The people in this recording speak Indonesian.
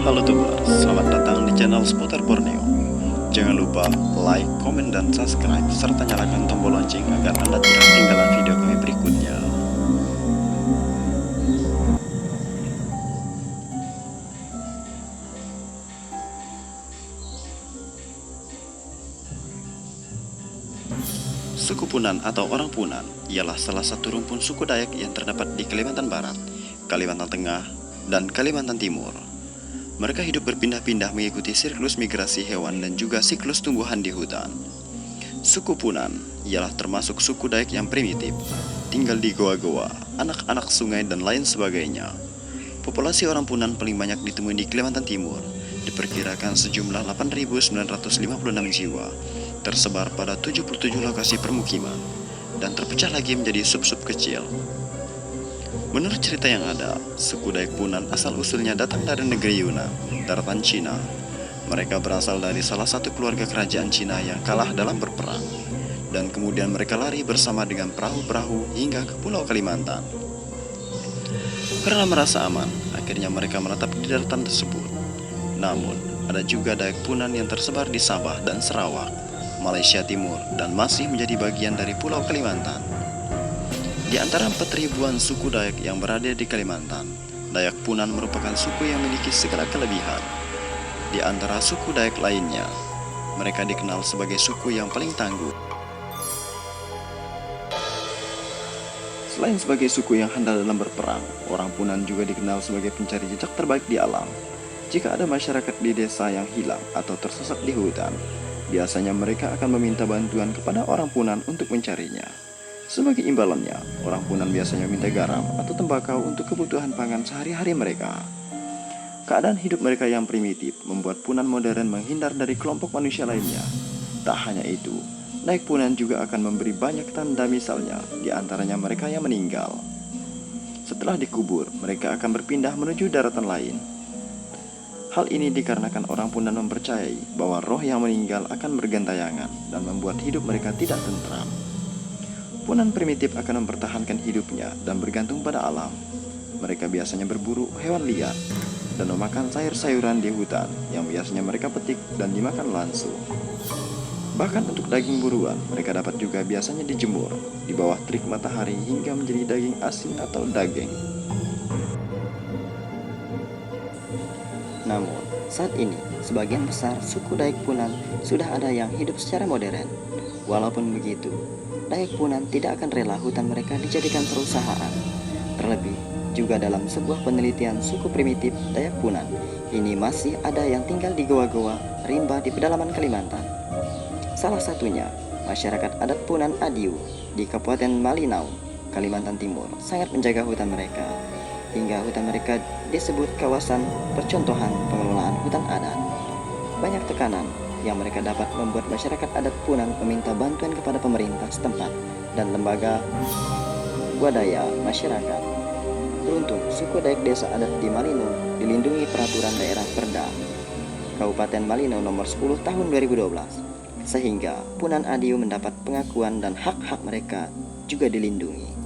Halo Tubers, selamat datang di channel seputar Borneo. Jangan lupa like, komen, dan subscribe, serta nyalakan tombol lonceng agar Anda tidak ketinggalan video kami berikutnya. Suku Punan atau orang Punan ialah salah satu rumpun suku Dayak yang terdapat di Kalimantan Barat, Kalimantan Tengah, dan Kalimantan Timur. Mereka hidup berpindah-pindah mengikuti siklus migrasi hewan dan juga siklus tumbuhan di hutan. Suku Punan ialah termasuk suku Dayak yang primitif, tinggal di goa-goa, anak-anak sungai, dan lain sebagainya. Populasi orang Punan paling banyak ditemui di Kalimantan Timur, diperkirakan sejumlah 8.956 jiwa, tersebar pada 77 lokasi permukiman, dan terpecah lagi menjadi sub-sub kecil. Menurut cerita yang ada, suku Dayak Punan asal-usulnya datang dari negeri Yunan, daratan Cina. Mereka berasal dari salah satu keluarga kerajaan Cina yang kalah dalam berperang, dan kemudian mereka lari bersama dengan perahu-perahu hingga ke Pulau Kalimantan. Karena merasa aman, akhirnya mereka menetap di daratan tersebut. Namun, ada juga Dayak Punan yang tersebar di Sabah dan Sarawak, Malaysia Timur, dan masih menjadi bagian dari Pulau Kalimantan. Di antara 4.000-an suku Dayak yang berada di Kalimantan, Dayak Punan merupakan suku yang memiliki segala kelebihan. Di antara suku Dayak lainnya, mereka dikenal sebagai suku yang paling tangguh. Selain sebagai suku yang handal dalam berperang, orang Punan juga dikenal sebagai pencari jejak terbaik di alam. Jika ada masyarakat di desa yang hilang atau tersesat di hutan, biasanya mereka akan meminta bantuan kepada orang Punan untuk mencarinya. Sebagai imbalannya, orang Punan biasanya meminta garam atau tembakau untuk kebutuhan pangan sehari-hari mereka. Keadaan hidup mereka yang primitif membuat Punan modern menghindar dari kelompok manusia lainnya. Tak hanya itu, Dayak Punan juga akan memberi banyak tanda, misalnya di antaranya mereka yang meninggal. Setelah dikubur, mereka akan berpindah menuju daratan lain. Hal ini dikarenakan orang Punan mempercayai bahwa roh yang meninggal akan bergentayangan dan membuat hidup mereka tidak tentram. Punan primitif akan mempertahankan hidupnya dan bergantung pada alam. Mereka biasanya berburu hewan liar dan memakan sayur-sayuran di hutan yang biasanya mereka petik dan dimakan langsung. Bahkan untuk daging buruan, mereka dapat juga biasanya dijemur di bawah terik matahari hingga menjadi daging asin atau daging. Namun, saat ini, sebagian besar suku Dayak Punan sudah ada yang hidup secara modern. Walaupun begitu, Dayak Punan tidak akan rela hutan mereka dijadikan perusahaan. Terlebih, juga dalam sebuah penelitian suku primitif Dayak Punan, ini masih ada yang tinggal di goa-goa rimba di pedalaman Kalimantan. Salah satunya, masyarakat adat Punan Adiu di Kabupaten Malinau, Kalimantan Timur, sangat menjaga hutan mereka, hingga hutan mereka disebut kawasan percontohan pengelolaan hutan adat. Banyak tekanan yang mereka dapat membuat masyarakat adat Punan meminta bantuan kepada pemerintah setempat dan lembaga swadaya masyarakat. Beruntung, suku Dayak desa adat di Malinau dilindungi peraturan daerah Perda Kabupaten Malinau nomor 10 tahun 2012, sehingga Punan Adiu mendapat pengakuan dan hak-hak mereka juga dilindungi.